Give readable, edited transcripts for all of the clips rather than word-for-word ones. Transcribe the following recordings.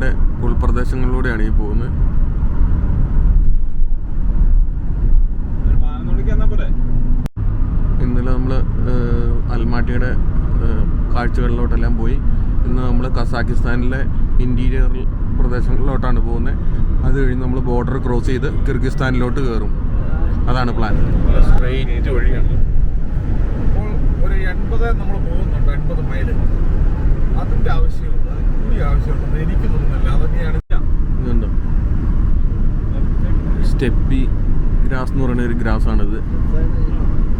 അൽമാട്ടിയുടെ ഉൾപ്രദേശങ്ങളിലൂടെയാണ് ഈ പോകുന്നത്. ഇന്നലെ നമ്മൾ അൽമാട്ടിയുടെ കാഴ്ചകളിലോട്ടെല്ലാം പോയി. ഇന്ന് നമ്മൾ കസാക്കിസ്ഥാനിലെ ഇൻറ്റീരിയർ പ്രദേശങ്ങളിലോട്ടാണ് പോകുന്നത്. അത് കഴിഞ്ഞ് നമ്മൾ ബോർഡർ ക്രോസ് ചെയ്ത് കിർഗിസ്ഥാനിലോട്ട് കയറും. അതാണ് പ്ലാൻ. സ്ട്രെയിറ്റ് വഴിയാണ്. അപ്പോൾ ഒരു 80 നമ്മൾ പോകുന്നുണ്ട്, 80 മൈല്. അതിൻ്റെ ആവശ്യമുണ്ട്, അതിന് കൂടി ആവശ്യമുണ്ടെന്ന് എനിക്ക് തോന്നുന്നില്ല. അതൊക്കെയാണ് ഇതുണ്ടോ സ്റ്റെപ്പി ഗ്രാസ് എന്ന് പറയുന്ന ഒരു ഗ്രാസാണിത്.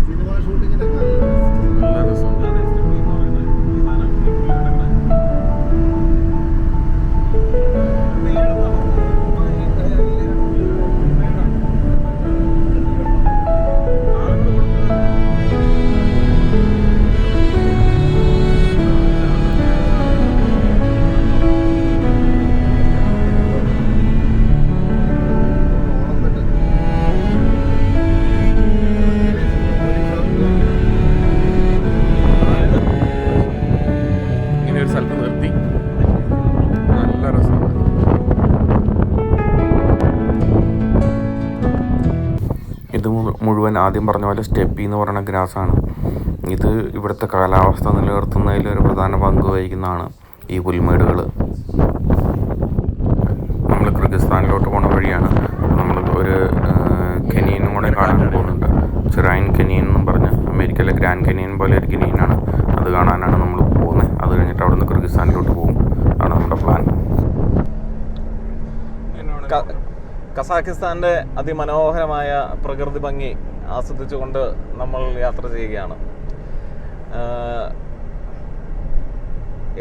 സിനിമ ഷൂട്ടിങ്ങിനൊക്കെ നല്ല രസമുണ്ട്. ഇത് മുഴുവൻ ആദ്യം പറഞ്ഞ പോലെ സ്റ്റെപ്പി എന്ന് പറയുന്ന ഗ്രാസാണ്. ഇത് ഇവിടുത്തെ കാലാവസ്ഥ നിലനിർത്തുന്നതിൽ ഒരു പ്രധാന പങ്ക് വഹിക്കുന്നതാണ് ഈ പുൽമേടുകൾ. നമ്മൾ കിർഗിസ്ഥാനിലോട്ട് പോണ വഴിയാണ്. നമ്മൾ ഒരു കെനിയനും കൂടെ കാണാൻ പോകുന്നുണ്ട്. ചിറൈൻ കെനിയൻ എന്നും പറഞ്ഞ്, അമേരിക്കയിലെ ഗ്രാൻഡ് കെനിയൻ പോലെ ഒരു കെനിയനാണ്. അത് കാണാനാണ് നമ്മൾ പോകുന്നത്. അത് കഴിഞ്ഞിട്ട് അവിടെ നിന്ന് കിർഗിസ്ഥാനിലോട്ട് പോകും. അതാണ് നമ്മുടെ പ്ലാൻ. കസാഖിസ്ഥാൻ്റെ അതിമനോഹരമായ പ്രകൃതി ഭംഗി ആസ്വദിച്ചുകൊണ്ട് നമ്മൾ യാത്ര ചെയ്യുകയാണ്.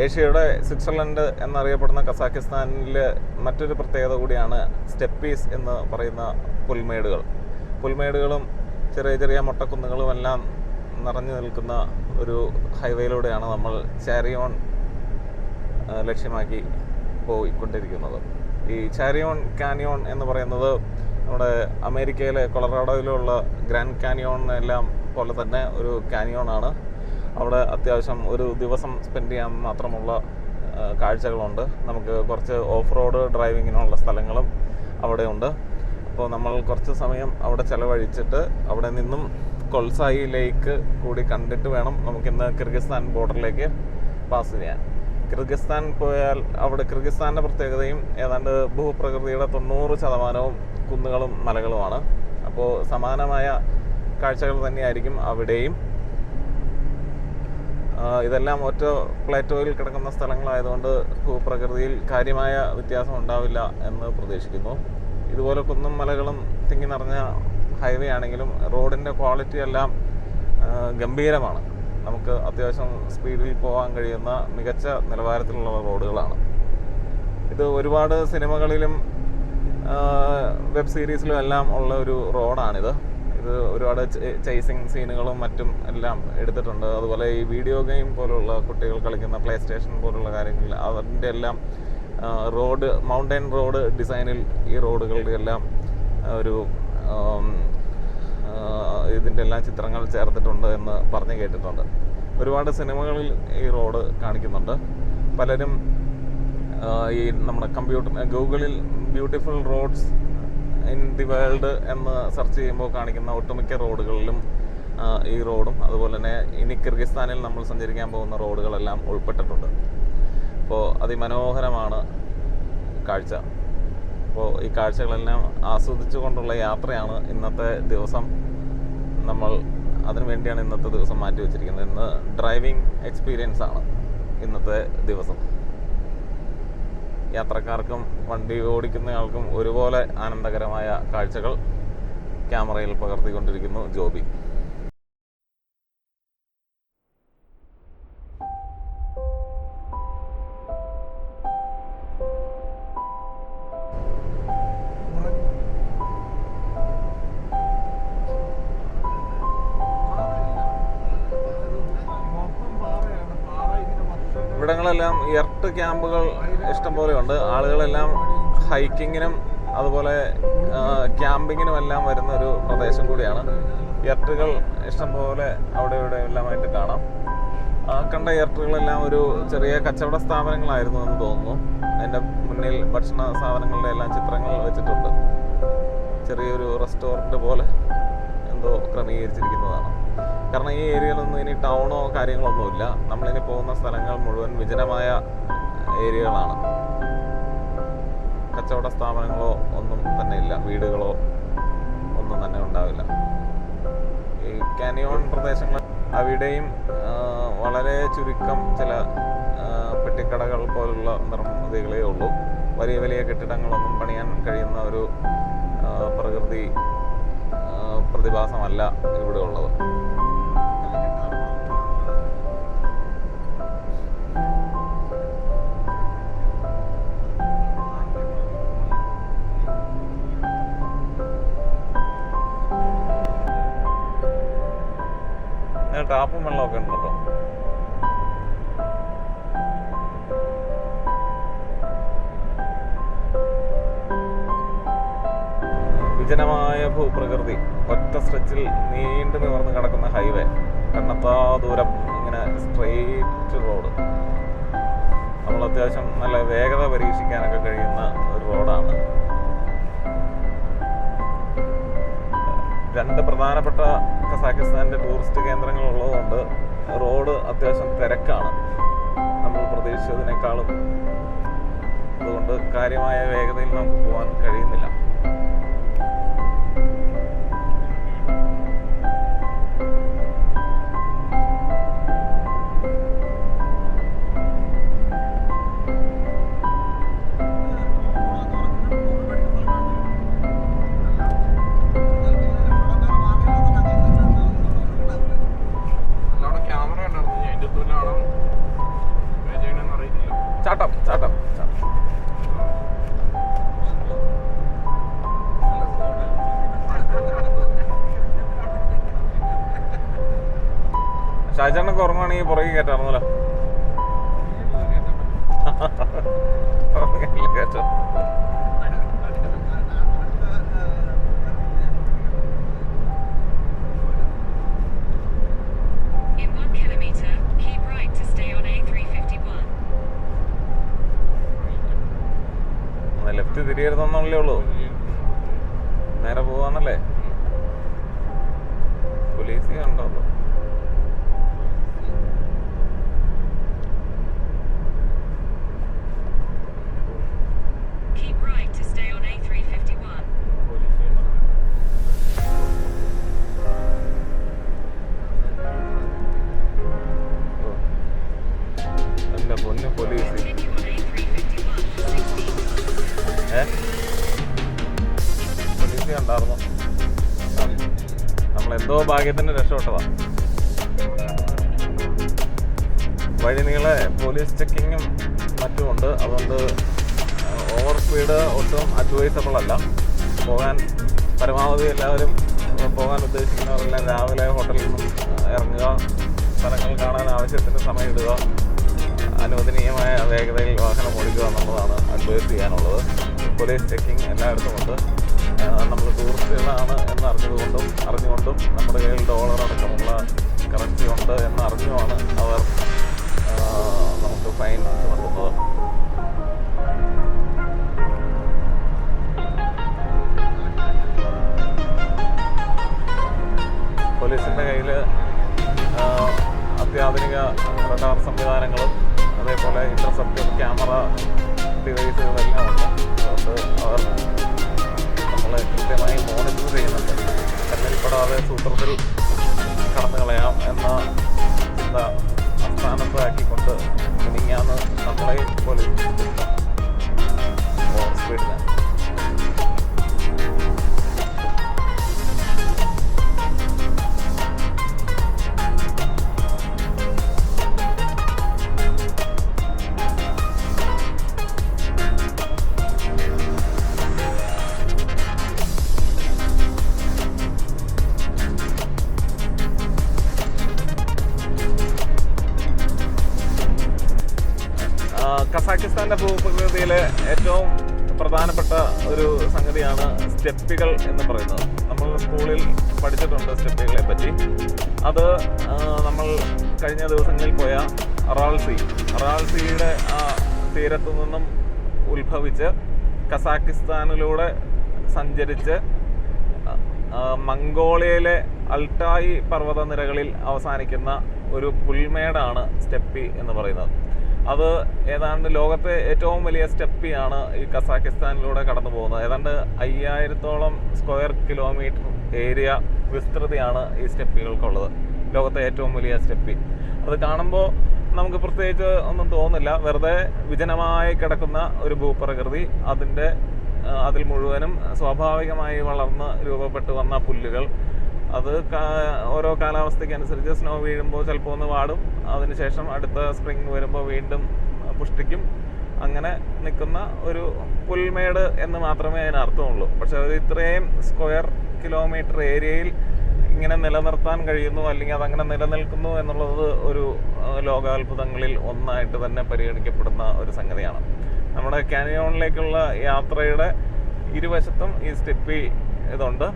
ഏഷ്യയുടെ സ്വിറ്റ്സർലൻഡ് എന്നറിയപ്പെടുന്ന കസാഖിസ്ഥാനിൽ മറ്റൊരു പ്രത്യേകത കൂടിയാണ് സ്റ്റെപ്പീസ് എന്ന് പറയുന്ന പുൽമേടുകളും ചെറിയ ചെറിയ മൊട്ടക്കുന്നുകളും എല്ലാം നിറഞ്ഞു നിൽക്കുന്ന ഒരു ഹൈവേയിലൂടെയാണ് നമ്മൾ ചാരിയോൺ ലക്ഷ്യമാക്കി പോയിക്കൊണ്ടിരിക്കുന്നത്. ഈ ചാരിയോൺ കാനിയോൺ എന്ന് പറയുന്നത് നമ്മുടെ അമേരിക്കയിലെ കൊളറാഡോയിലുള്ള ഗ്രാൻഡ് കാനിയോൺ എല്ലാം പോലെ തന്നെ ഒരു കാനിയോണാണ്. അവിടെ അത്യാവശ്യം ഒരു ദിവസം സ്പെൻഡ് ചെയ്യാൻ മാത്രമുള്ള കാഴ്ചകളുണ്ട്. നമുക്ക് കുറച്ച് ഓഫ് റോഡ് ഡ്രൈവിങ്ങിനുള്ള സ്ഥലങ്ങളും അവിടെയുണ്ട്. അപ്പോൾ നമ്മൾ കുറച്ച് സമയം അവിടെ ചിലവഴിച്ചിട്ട് അവിടെ നിന്നും കൊൽസായി ലേക്ക് കൂടി കണ്ടിട്ട് വേണം നമുക്കിന്ന് കിർഗിസ്ഥാൻ ബോർഡറിലേക്ക് പാസ് ചെയ്യാൻ. കിർഗിസ്ഥാൻ പോയാൽ അവിടെ കിർഗിസ്ഥാൻ്റെ പ്രത്യേകതയും ഏതാണ്ട് ഭൂപ്രകൃതിയുടെ 90% കുന്നുകളും മലകളുമാണ്. അപ്പോൾ സമാനമായ കാഴ്ചകൾ തന്നെയായിരിക്കും അവിടെയും. ഇതെല്ലാം ഒറ്റ പ്ലേറ്റോയിൽ കിടക്കുന്ന സ്ഥലങ്ങളായതുകൊണ്ട് ഭൂപ്രകൃതിയിൽ കാര്യമായ വ്യത്യാസം ഉണ്ടാവില്ല എന്ന് പ്രതീക്ഷിക്കുന്നു. ഇതുപോലെ കുന്നും മലകളും തിങ്ങി നിറഞ്ഞ ഹൈവേ ആണെങ്കിലും റോഡിൻ്റെ ക്വാളിറ്റി എല്ലാം ഗംഭീരമാണ്. നമുക്ക് അത്യാവശ്യം സ്പീഡിൽ പോകാൻ കഴിയുന്ന മികച്ച നിലവാരത്തിലുള്ള റോഡുകളാണ്. ഇത് ഒരുപാട് സിനിമകളിലും വെബ് സീരീസിലും എല്ലാം ഉള്ള ഒരു റോഡാണിത്. ഇത് ഒരുപാട് ചേസിങ് സീനുകളും മറ്റും എല്ലാം എടുത്തിട്ടുണ്ട്. അതുപോലെ ഈ വീഡിയോ ഗെയിം പോലുള്ള കുട്ടികൾ കളിക്കുന്ന പ്ലേ സ്റ്റേഷൻ പോലുള്ള കാര്യങ്ങളിൽ അതിൻ്റെ എല്ലാം മൗണ്ടൻ റോഡ് ഡിസൈനിൽ ഈ റോഡുകളുടെ എല്ലാം ഒരു ഇതിൻ്റെ എല്ലാം ചിത്രങ്ങൾ ചേർത്തിട്ടുണ്ട് എന്ന് പറഞ്ഞു കേട്ടിട്ടുണ്ട്. ഒരുപാട് സിനിമകളിൽ ഈ റോഡ് കാണിക്കുന്നുണ്ട്. പലരും ഈ നമ്മുടെ ഗൂഗിളിൽ beautiful roads in the world എന്ന് സെർച്ച് ചെയ്യുമ്പോൾ കാണിക്കുന്ന ഒട്ടുമിക്ക റോഡുകളിലും ഈ റോഡും അതുപോലെ തന്നെ ഇനി കിർഗിസ്ഥാനിൽ നമ്മൾ സഞ്ചരിക്കാൻ പോകുന്ന റോഡുകളെല്ലാം ഉൾപ്പെട്ടിട്ടുണ്ട്. അപ്പോൾ അതിമനോഹരമാണ് കാഴ്ച. അപ്പോൾ ഈ കാഴ്ചകളെല്ലാം ആസ്വദിച്ചു കൊണ്ടുള്ള യാത്രയാണ് ഇന്നത്തെ ദിവസം. നമ്മൾ അതിനു വേണ്ടിയാണ് ഇന്നത്തെ ദിവസം മാറ്റി വെച്ചിരിക്കുന്നത്. ഇന്ന് ഡ്രൈവിംഗ് എക്സ്പീരിയൻസ് ആണ് ഇന്നത്തെ ദിവസം. യാത്രക്കാർക്കും വണ്ടി ഓടിക്കുന്നയാൾക്കും ഒരുപോലെ ആനന്ദകരമായ കാഴ്ചകൾ ക്യാമറയിൽ പകർത്തിക്കൊണ്ടിരിക്കുന്നു ജോബി. ഇവിടങ്ങളെല്ലാം എർട്ട് ക്യാമ്പുകൾ ഇഷ്ടംപോലെ ഉണ്ട്. ആളുകളെല്ലാം ഹൈക്കിങ്ങിനും അതുപോലെ ക്യാമ്പിങ്ങിനും എല്ലാം വരുന്ന ഒരു പ്രദേശം കൂടിയാണ്. എർട്ടുകൾ ഇഷ്ടംപോലെ അവിടെ ഇവിടെ എല്ലാമായിട്ട് കാണാം. കണ്ട എർട്ടുകളെല്ലാം ഒരു ചെറിയ കച്ചവട സ്ഥാപനങ്ങളായിരുന്നു എന്ന് തോന്നുന്നു. അതിൻ്റെ മുന്നിൽ ഭക്ഷണ സാധനങ്ങളുടെ എല്ലാം ചിത്രങ്ങൾ വെച്ചിട്ടുണ്ട്. ചെറിയൊരു റെസ്റ്റോറൻറ്റ് പോലെ എന്തോ ക്രമീകരിച്ചിരിക്കുന്നതാണ്. കാരണം ഈ ഏരിയയിലൊന്നും ഇനി ടൗണോ കാര്യങ്ങളൊന്നുമില്ല. നമ്മളിനി പോകുന്ന സ്ഥലങ്ങൾ മുഴുവൻ വിജനമായ ഏരിയകളാണ്. കച്ചവട സ്ഥാപനങ്ങളോ ഒന്നും തന്നെ ഇല്ല, വീടുകളോ ഒന്നും തന്നെ ഉണ്ടാവില്ല. ഈ കാനിയോൺ പ്രദേശങ്ങൾ അവിടെയും വളരെ ചുരുക്കം ചില പെട്ടിക്കടകൾ പോലുള്ള നിർമ്മിതികളേ ഉള്ളൂ. വലിയ വലിയ കെട്ടിടങ്ങളൊന്നും പണിയാൻ കഴിയുന്ന ഒരു പ്രകൃതി പ്രതിഭാസമല്ല ഇവിടെ ഉള്ളത്. ടാപ്പും വെള്ളമൊക്കെ ഉണ്ട് കേട്ടോ. വിജനമായ ഭൂപ്രകൃതി, ഒറ്റ സ്ട്രെച്ചിൽ നീണ്ടു നിവർന്ന് കിടക്കുന്ന ഹൈവേ, കണ്ണത്താ ദൂരം ഇങ്ങനെ സ്ട്രെയിറ്റ് റോഡ്. നമ്മൾ അത്യാവശ്യം നല്ല വേഗത പരീക്ഷിക്കാനൊക്കെ കഴിയുന്ന ഒരു റോഡാണ്. രണ്ട് പ്രധാനപ്പെട്ട കസാക്കിസ്ഥാൻ്റെ ടൂറിസ്റ്റ് കേന്ദ്രങ്ങൾ ഉള്ളതുകൊണ്ട് റോഡ് അത്യാവശ്യം തിരക്കാണ് നമ്മൾ പ്രതീക്ഷിച്ചതിനേക്കാളും. അതുകൊണ്ട് കാര്യമായ വേഗതയിൽ നമുക്ക് പോകാൻ കഴിയുന്നില്ല. ചാട്ടം ചാട്ടം ചാട്ടം ഷാജാനൊക്കെ ഉറങ്ങുവാണെങ്കിൽ പുറകെ കയറ്റാറുന്നല്ലോ. കയറ്റോ ലെഫ്റ്റ് തിരിയരുതെന്നുള്ളേ ഉള്ളൂ. നേരെ പോവാന്നല്ലേ. പോലീസ് കണ്ടോ? എന്റെ പൊന്ന് പോലീസ്. പോലീസ് കണ്ടായിരുന്നു. നമ്മളെന്തോ ഭാഗ്യത്തിന് രക്ഷപ്പെട്ടതാ. വഴി നീളെ പോലീസ് ചെക്കിങ്ങും മറ്റുമുണ്ട്. അതുകൊണ്ട് ഓവർ സ്പീഡ് ഒട്ടും അഡ്വൈസബിൾ അല്ല. പോകാൻ പരമാവധി എല്ലാവരും പോകാൻ ഉദ്ദേശിക്കുന്നവരെല്ലാം രാവിലെ ഹോട്ടലിൽ നിന്നും ഇറങ്ങുക, സ്ഥലങ്ങൾ കാണാൻ ആവശ്യത്തിന് സമയമിടുക, അനുവദനീയമായ വേഗതയിൽ വാഹനം ഓടിക്കുക എന്നുള്ളതാണ് അഡ്വൈസ് ചെയ്യാനുള്ളത്. പോലീസ് ചെക്കിങ് എല്ലായിടത്തും ഉണ്ട്. നമ്മൾ ടൂറിസ്റ്റുകളാണ് അറിഞ്ഞുകൊണ്ടും നമ്മുടെ കയ്യിൽ ഡോളർ അടക്കമുള്ള കറൻസി ഉണ്ട് എന്നറിഞ്ഞുമാണ് അവർ നമുക്ക് ഫൈൻ ചുമത്തുന്നത്. പോലീസിൻ്റെ കയ്യിൽ അത്യാധുനിക റഡാർ സംവിധാനങ്ങളും അതേപോലെ ഇന്റർസെപ്റ്റർ ക്യാമറ ഡിവൈസുകളെല്ലാം ഉണ്ട്. അതുകൊണ്ട് അവർ നമ്മളെ കൃത്യമായി മോണിറ്റർ ചെയ്യുന്നുണ്ട്. കണ്ണിൽപ്പെടാതെ സൂത്രത്തിൽ കടന്നു കളയാം എന്ന ചിന്ത അസ്ഥാനത്താക്കിക്കൊണ്ട് മിനിങ്ങാന്ന് നമ്മളെ പോലീസ് ഓവർ സ്പീഡിന് കസാക്കിസ്ഥാൻ്റെ ഭൂപ്രകൃതിയിലെ ഏറ്റവും പ്രധാനപ്പെട്ട ഒരു സംഗതിയാണ് സ്റ്റെപ്പുകൾ എന്ന് പറയുന്നത്. നമ്മൾ സ്കൂളിൽ പഠിച്ചിട്ടുണ്ട് സ്റ്റെപ്പുകളെ പറ്റി. അത് നമ്മൾ കഴിഞ്ഞ ദിവസങ്ങളിൽ പോയ അറാൾ സീയുടെ ആ തീരത്തു നിന്നും ഉത്ഭവിച്ച് കസാക്കിസ്ഥാനിലൂടെ സഞ്ചരിച്ച് മംഗോളിയയിലെ അൾട്ടായി പർവ്വതനിരകളിൽ അവസാനിക്കുന്ന ഒരു പുൽമേടാണ് സ്റ്റെപ്പി എന്ന് പറയുന്നത്. അത് ഏതാണ്ട് ലോകത്തെ ഏറ്റവും വലിയ സ്റ്റെപ്പിയാണ് ഈ കസാക്കിസ്ഥാനിലൂടെ കടന്നു പോകുന്നത്. ഏതാണ്ട് 5000-ഓളം സ്ക്വയർ കിലോമീറ്റർ ഏരിയ വിസ്തൃതിയാണ് ഈ സ്റ്റെപ്പികൾക്കുള്ളത്. ലോകത്തെ ഏറ്റവും വലിയ സ്റ്റെപ്പി. അത് കാണുമ്പോൾ നമുക്ക് പ്രത്യേകിച്ച് ഒന്നും തോന്നില്ല. വെറുതെ വിജനമായി കിടക്കുന്ന ഒരു ഭൂപ്രകൃതി, അതിൽ മുഴുവനും സ്വാഭാവികമായി വളർന്ന് രൂപപ്പെട്ടു വന്ന പുല്ലുകൾ, അത് ഓരോ കാലാവസ്ഥയ്ക്ക് അനുസരിച്ച് സ്നോ വീഴുമ്പോൾ ചിലപ്പോൾ ഒന്ന് വാടും, അതിനുശേഷം അടുത്ത സ്പ്രിംഗ് വരുമ്പോൾ വീണ്ടും പുഷ്ടിക്കും. അങ്ങനെ നിൽക്കുന്ന ഒരു പുൽമേട് എന്ന് മാത്രമേ അതിന് അർത്ഥമുള്ളൂ. പക്ഷെ അത് ഇത്രയും സ്ക്വയർ കിലോമീറ്റർ ഏരിയയിൽ ഇങ്ങനെ നിലനിർത്താൻ കഴിയുന്നു, അല്ലെങ്കിൽ അതങ്ങനെ നിലനിൽക്കുന്നു എന്നുള്ളത് ഒരു ലോകാത്ഭുതങ്ങളിൽ ഒന്നായിട്ട് തന്നെ പരിഗണിക്കപ്പെടുന്ന ഒരു സംഗതിയാണ്. നമ്മുടെ കാനിയോണിലേക്കുള്ള യാത്രയുടെ ഇരുവശത്തും ഈ സ്റ്റെപ്പി ഇതുണ്ട്.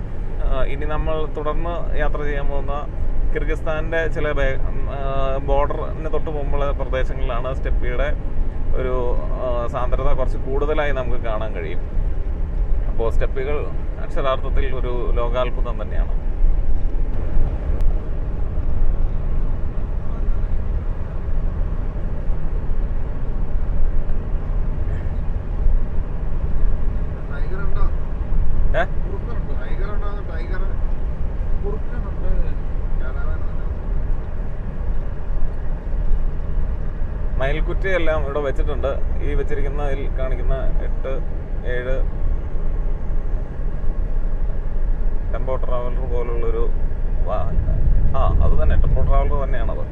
ഇനി നമ്മൾ തുടർന്ന് യാത്ര ചെയ്യാൻ പോകുന്ന കിർഗിസ്ഥാൻ്റെ ചില ബോർഡറിന് തൊട്ട് മുമ്പുള്ള പ്രദേശങ്ങളിലാണ് സ്റ്റെപ്പിയുടെ ഒരു സാന്ദ്രത കുറച്ച് കൂടുതലായി നമുക്ക് കാണാൻ കഴിയും. അപ്പോൾ സ്റ്റെപ്പികൾ അക്ഷരാർത്ഥത്തിൽ ഒരു ലോകാത്ഭുതം തന്നെയാണ്. മയിൽക്കുറ്റിയെല്ലാം ഇവിടെ വെച്ചിട്ടുണ്ട്. ഈ വെച്ചിരിക്കുന്നതിൽ കാണിക്കുന്ന 8, 7 ടെമ്പോ ട്രാവലർ പോലുള്ളൊരു അത് തന്നെ ടെമ്പോ ട്രാവലർ തന്നെയാണത്.